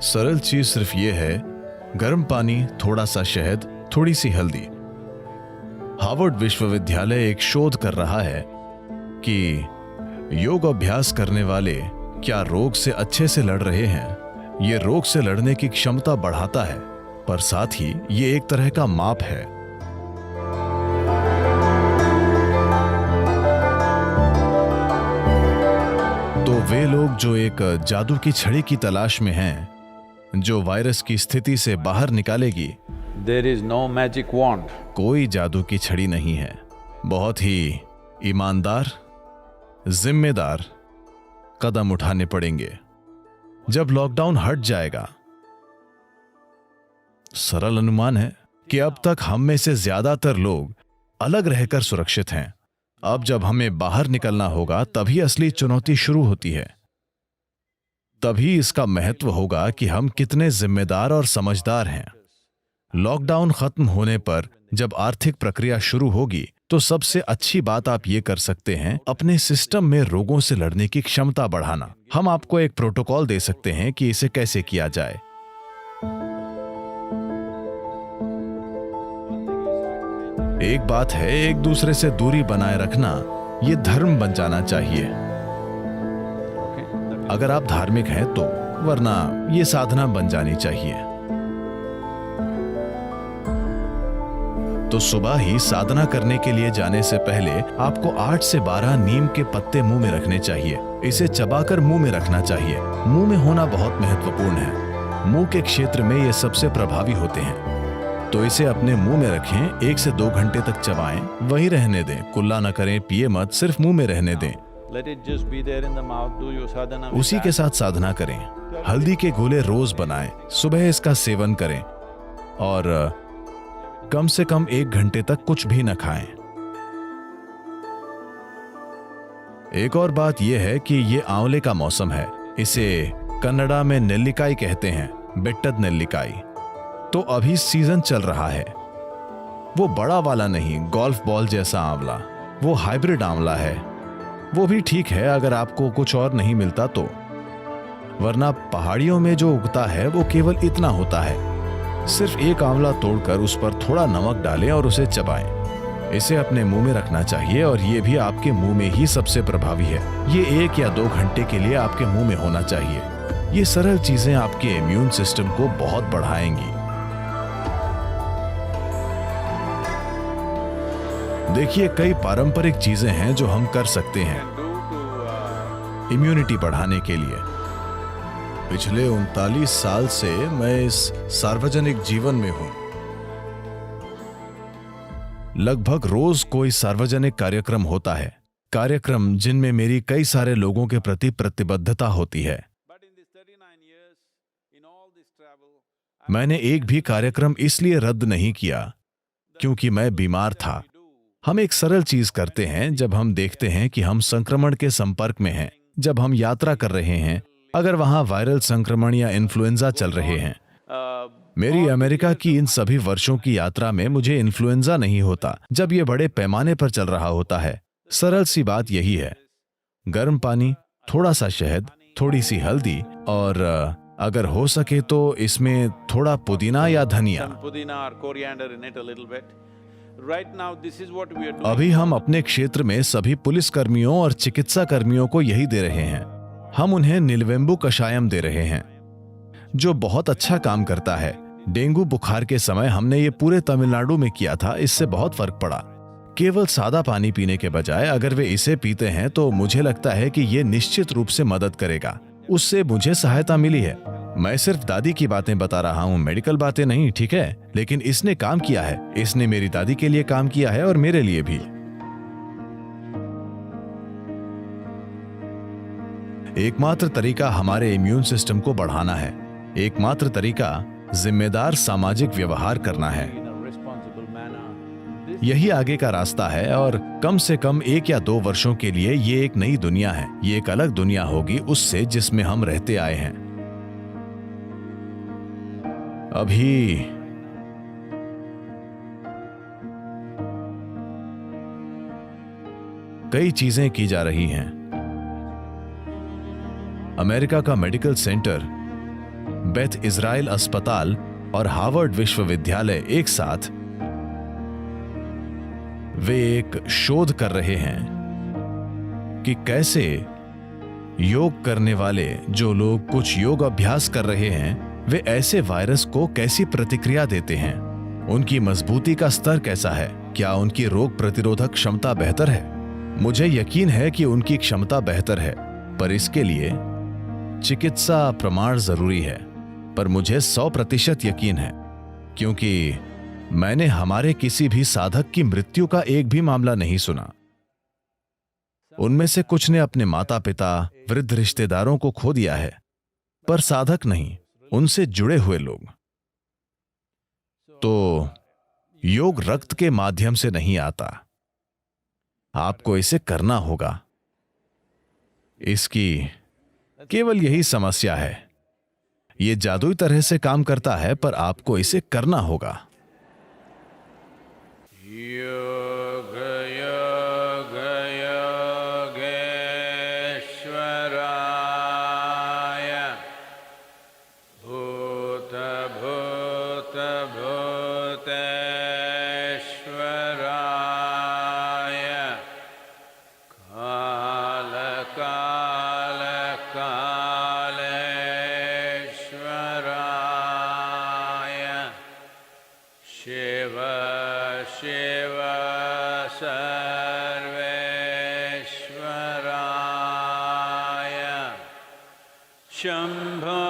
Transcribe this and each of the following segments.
सरल चीज सिर्फ ये है, गर्म पानी, थोड़ा सा शहद, थोड़ी सी हल्दी। हार्वर्ड विश्वविद्यालय एक शोध कर रहा है कि योग अभ्यास करने वाले क्या रोग से अच्छे से लड़ रहे हैं। ये रोग से लड़ने की क्षमता बढ़ाता है, पर साथ ही ये एक तरह का माप है। तो वे लोग जो एक जादू की छड़ी की तलाश में हैं, जो वायरस की स्थिति से बाहर निकालेगी। There is no magic wand. कोई जादू की छड़ी नहीं है। बहुत ही ईमानदार, जिम्मेदार कदम उठाने पड़ेंगे जब लॉकडाउन हट जाएगा। सरल अनुमान है कि अब तक हम में से ज्यादातर लोग अलग रहकर सुरक्षित हैं। अब जब हमें बाहर निकलना होगा तभी असली चुनौती शुरू होती है। तभी इसका महत्व होगा कि हम कितने जिम्मेदार और समझदार हैं। लॉकडाउन खत्म होने पर जब आर्थिक प्रक्रिया शुरू होगी तो सबसे अच्छी बात आप ये कर सकते हैं, अपने सिस्टम में रोगों से लड़ने की क्षमता बढ़ाना। हम आपको एक प्रोटोकॉल दे सकते हैं कि इसे कैसे किया जाए। एक बात है, एक दूसरे से दूरी बनाए रखना, ये धर्म बन जाना चाहिए अगर आप धार्मिक हैं तो, वरना ये साधना बन जानी चाहिए। तो सुबह ही साधना करने के लिए जाने से पहले आपको 8 से 12 नीम के पत्ते मुंह में रखने चाहिए। इसे चबाकर मुंह में रखना चाहिए। मुंह में होना बहुत महत्वपूर्ण है। मुंह के क्षेत्र में ये सबसे प्रभावी होते हैं। तो इसे अपने मुंह में रखें, 1 से 2 घंटे तक चबाएं, वहीं रहने दें। कुल्ला न करें, पिए मत, सिर्फ मुंह में रहने दें। उसी के साथ साधना करें। हल्दी के गोले रोज बनाएं, सुबह इसका सेवन करें और कम से कम 1 घंटे तक कुछ भी न खाएं। एक और बात यह है कि यह आंवले का मौसम है। इसे कन्नड़ा में नेल्लिकाई कहते हैं, बेट्टद नेल्लिकाई। तो अभी सीजन चल रहा है। वो बड़ा वाला नहीं, गोल्फ बॉल जैसा आंवला, वो हाइब्रिड आंवला है। वो भी ठीक है अगर आपको कुछ और नहीं मिलता तो, वरना पहाड़ियों में जो उगता है वो केवल इतना होता है। सिर्फ एक आंवला तोड़कर उस पर थोड़ा नमक डालें और उसे चबाएं। इसे अपने मुंह में रखना चाहिए और ये भी आपके मुंह में ही सबसे प्रभावी है। ये 1 या 2 घंटे के लिए आपके मुंह में होना चाहिए। ये सरल चीजें आपके इम्यून सिस्टम को बहुत बढ़ाएंगी। देखिए, कई पारंपरिक चीजें हैं जो हम कर सकते हैं इम्यूनिटी बढ़ाने के लिए। पिछले 39 साल से मैं इस सार्वजनिक जीवन में हूं। लगभग रोज कोई सार्वजनिक कार्यक्रम होता है, कार्यक्रम जिनमें मेरी कई सारे लोगों के प्रति प्रतिबद्धता होती है। मैंने एक भी कार्यक्रम इसलिए रद्द नहीं किया क्योंकि मैं बीमार था। हम एक सरल चीज करते हैं जब हम देखते हैं कि हम संक्रमण के संपर्क में हैं। जब हम यात्रा कर रहे हैं, अगर वहां वायरल संक्रमण या इन्फ्लुएंजा चल रहे हैं। मेरी अमेरिका की इन सभी वर्षों की यात्रा में मुझे इन्फ्लुएंजा नहीं होता जब यह बड़े पैमाने पर चल रहा होता है। सरल सी बात यही है, गर्म पानी, थोड़ा सा शहद, थोड़ी सी हल्दी और अगर हो सके तो इसमें थोड़ा पुदीना या धनिया। अभी हम अपने क्षेत्र में सभी पुलिस कर्मियों और चिकित्सा कर्मियों को यही दे रहे हैं। हम उन्हें नीलवेंबू कषायम दे रहे हैं जो बहुत अच्छा काम करता है। डेंगू बुखार के समय हमने ये पूरे तमिलनाडु में किया था। इससे बहुत फर्क पड़ा। केवल सादा पानी पीने के बजाय अगर वे इसे पीते हैं तो मुझे लगता है कि ये निश्चित रूप से मदद करेगा। उससे मुझे सहायता मिली है। मैं सिर्फ दादी की बातें बता रहा हूँ, मेडिकल बातें नहीं, ठीक है? लेकिन इसने काम किया है। इसने मेरी दादी के लिए काम किया है और मेरे लिए भी। एकमात्र तरीका हमारे इम्यून सिस्टम को बढ़ाना है। एकमात्र तरीका जिम्मेदार सामाजिक व्यवहार करना है। यही आगे का रास्ता है और कम से कम 1 या 2 वर्षों के लिए ये एक नई दुनिया है। ये एक अलग दुनिया होगी उससे जिसमें हम रहते आए हैं। अभी कई चीजें की जा रही हैं। अमेरिका का मेडिकल सेंटर बेथ इज़राइल अस्पताल और हार्वर्ड विश्वविद्यालय एक साथ वे एक शोध कर रहे हैं कि कैसे योग करने वाले जो लोग कुछ योग अभ्यास कर रहे हैं वे ऐसे वायरस को कैसी प्रतिक्रिया देते हैं, उनकी मजबूती का स्तर कैसा है, क्या उनकी रोग प्रतिरोधक क्षमता बेहतर है। मुझे यकीन है कि उनकी क्षमता बेहतर है, पर इसके लिए चिकित्सा प्रमाण जरूरी है। पर मुझे 100% यकीन है, क्योंकि मैंने हमारे किसी भी साधक की मृत्यु का एक भी मामला नहीं सुना। उनमें से कुछ ने अपने माता पिता, वृद्ध रिश्तेदारों को खो दिया है, पर साधक नहीं, उनसे जुड़े हुए लोग। तो योग रक्त के माध्यम से नहीं आता, आपको इसे करना होगा। इसकी केवल यही समस्या है, यह जादुई तरह से काम करता है, पर आपको इसे करना होगा। योग योग योगेश्वराय भूत भूत भूतेश्वराय काल काल कालेश्वराय शिव शिव सर्वेश्वराय शंभो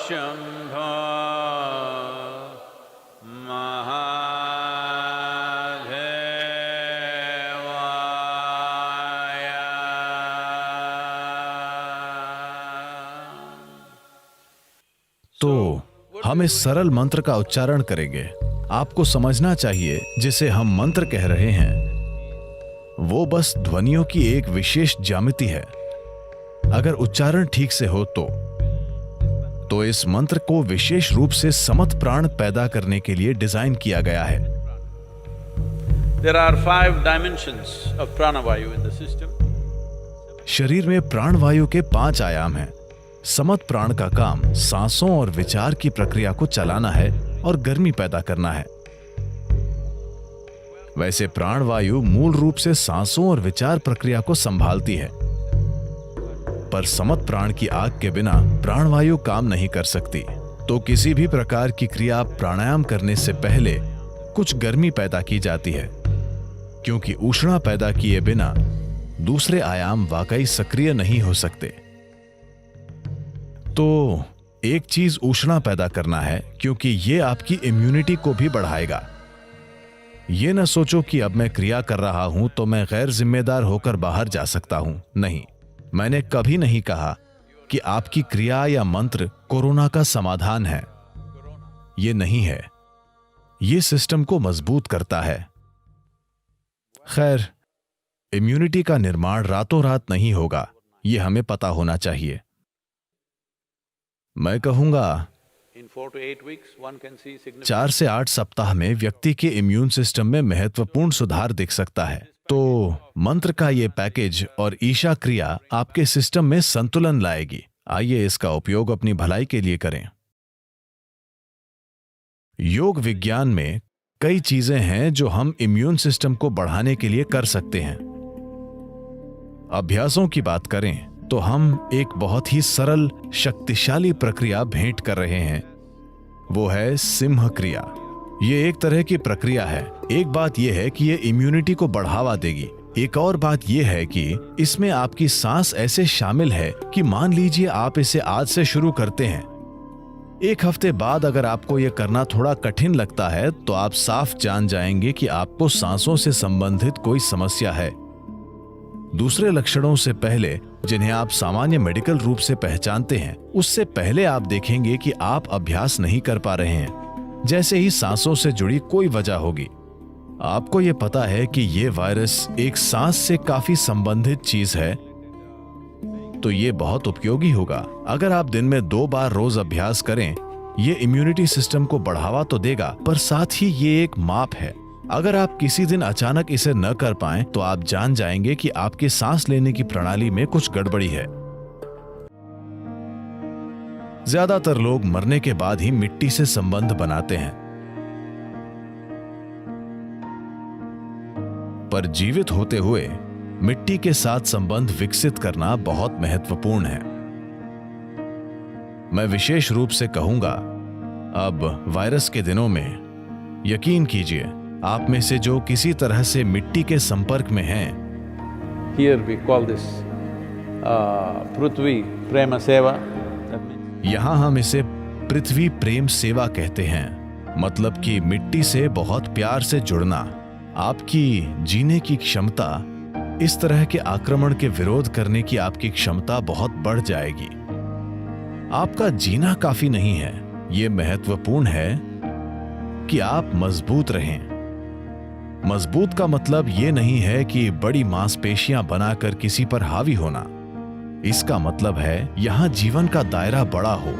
शंभो महादेवाय। तो हम इस सरल मंत्र का उच्चारण करेंगे। आपको समझना चाहिए जिसे हम मंत्र कह रहे हैं वो बस ध्वनियों की एक विशेष ज्यामिति है। अगर उच्चारण ठीक से हो तो इस मंत्र को विशेष रूप से समत प्राण पैदा करने के लिए डिजाइन किया गया है। There are 5 dimensions of pranavayu in the system. शरीर में प्राणवायु के 5 आयाम हैं। समत प्राण का काम सांसों और विचार की प्रक्रिया को चलाना है और गर्मी पैदा करना है। वैसे प्राणवायु मूल रूप से सांसों और विचार प्रक्रिया को संभालती है, पर समत प्राण की आग के बिना प्राणवायु काम नहीं कर सकती। तो किसी भी प्रकार की क्रिया प्राणायाम करने से पहले कुछ गर्मी पैदा की जाती है, क्योंकि ऊष्मा पैदा किए बिना दूसरे आयाम वाकई सक्रिय नहीं हो सकते। तो एक चीज ऊष्मा पैदा करना है, क्योंकि यह आपकी इम्यूनिटी को भी बढ़ाएगा। यह न सोचो कि अब मैं क्रिया कर रहा हूं तो मैं गैर जिम्मेदार होकर बाहर जा सकता हूं। नहीं, मैंने कभी नहीं कहा कि आपकी क्रिया या मंत्र कोरोना का समाधान है। यह नहीं है, यह सिस्टम को मजबूत करता है। खैर, इम्यूनिटी का निर्माण रातों रात नहीं होगा, यह हमें पता होना चाहिए। मैं कहूंगा 4 से 8 सप्ताह में व्यक्ति के इम्यून सिस्टम में महत्वपूर्ण सुधार दिख सकता है। तो मंत्र का यह पैकेज और ईशा क्रिया आपके सिस्टम में संतुलन लाएगी। आइए इसका उपयोग अपनी भलाई के लिए करें। योग विज्ञान में कई चीजें हैं जो हम इम्यून सिस्टम को बढ़ाने के लिए कर सकते हैं। अभ्यासों की बात करें तो हम एक बहुत ही सरल शक्तिशाली प्रक्रिया भेंट कर रहे हैं, वो है सिंह क्रिया। ये एक तरह की प्रक्रिया है। एक बात यह है कि ये इम्यूनिटी को बढ़ावा देगी। एक और बात यह है कि इसमें आपकी सांस ऐसे शामिल है कि मान लीजिए आप इसे आज से शुरू करते हैं। 1 हफ्ते बाद अगर आपको यह करना थोड़ा कठिन लगता है तो आप साफ जान जाएंगे कि आपको सांसों से संबंधित कोई समस्या है। दूसरे लक्षणों से पहले, जिन्हें आप सामान्य मेडिकल रूप से पहचानते हैं, उससे पहले आप देखेंगे कि आप अभ्यास नहीं कर पा रहे हैं। जैसे ही सांसों से जुड़ी कोई वजह होगी, आपको यह पता है कि यह वायरस एक सांस से काफी संबंधित चीज है, तो यह बहुत उपयोगी होगा। अगर आप दिन में 2 बार रोज अभ्यास करें, यह इम्यूनिटी सिस्टम को बढ़ावा तो देगा, पर साथ ही ये एक माप है। अगर आप किसी दिन अचानक इसे न कर पाएं, तो आप जान जाएंगे कि आपके सांस लेने की प्रणाली में कुछ गड़बड़ी है। ज्यादातर लोग मरने के बाद ही मिट्टी से संबंध बनाते हैं, पर जीवित होते हुए मिट्टी के साथ संबंध विकसित करना बहुत महत्वपूर्ण है। मैं विशेष रूप से कहूंगा, अब वायरस के दिनों में यकीन कीजिए, आप में से जो किसी तरह से मिट्टी के संपर्क में हैं, Here we call this Prithvi Prema Seva. That means यहां हम इसे पृथ्वी प्रेम सेवा कहते हैं। मतलब कि मिट्टी से बहुत प्यार से जुड़ना, आपकी जीने की क्षमता, इस तरह के आक्रमण के विरोध करने की आपकी क्षमता बहुत बढ़ जाएगी। आपका जीना काफी नहीं है, ये महत्वपूर्ण है कि आप मजबूत रहें। मजबूत का मतलब ये नहीं है कि बड़ी मांसपेशियां बनाकर किसी पर हावी होना। इसका मतलब है यहां जीवन का दायरा बड़ा हो।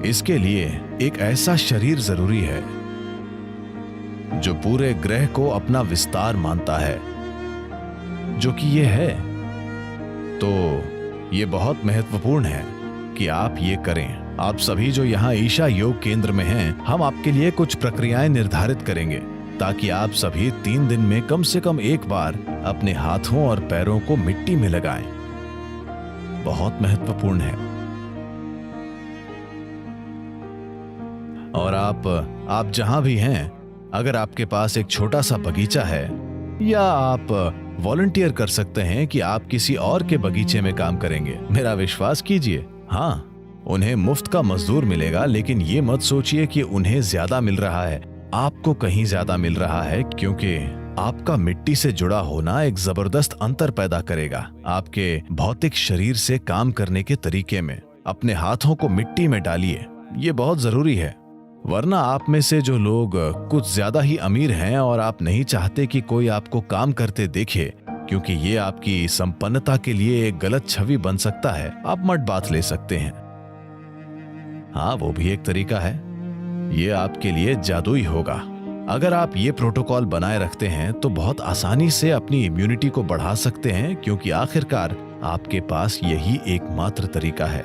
इसके लिए एक ऐसा शरीर जरूरी है जो पूरे ग्रह को अपना विस्तार मानता है, जो कि ये है। तो ये बहुत महत्वपूर्ण है कि आप ये करें। आप सभी जो यहाँ ईशा योग केंद्र में हैं, हम आपके लिए कुछ प्रक्रियाएं निर्धारित करेंगे ताकि आप सभी 3 दिन में कम से कम एक बार अपने हाथों और पैरों को मिट्टी में लगाएं। बहुत महत्वपूर्ण है। और आप जहां भी हैं, अगर आपके पास एक छोटा सा बगीचा है, या आप वॉलंटियर कर सकते हैं कि आप किसी और के बगीचे में काम करेंगे। मेरा विश्वास कीजिए, हाँ, उन्हें मुफ्त का मजदूर मिलेगा, लेकिन ये मत सोचिए कि उन्हें ज्यादा मिल रहा है। आपको कहीं ज्यादा मिल रहा है, क्योंकि आपका मिट्टी से जुड़ा होना एक जबरदस्त अंतर पैदा करेगा आपके भौतिक शरीर से काम करने के तरीके में। अपने हाथों को मिट्टी में डालिए, ये बहुत जरूरी है। वरना आप में से जो लोग कुछ ज्यादा ही अमीर हैं और आप नहीं चाहते कि कोई आपको काम करते देखे, क्योंकि ये आपकी संपन्नता के लिए एक गलत छवि बन सकता है, आप मट बात ले सकते हैं। हाँ, वो भी एक तरीका है। ये आपके लिए जादुई होगा। अगर आप ये प्रोटोकॉल बनाए रखते हैं तो बहुत आसानी से अपनी इम्यूनिटी को बढ़ा सकते हैं, क्योंकि आखिरकार आपके पास यही एकमात्र तरीका है।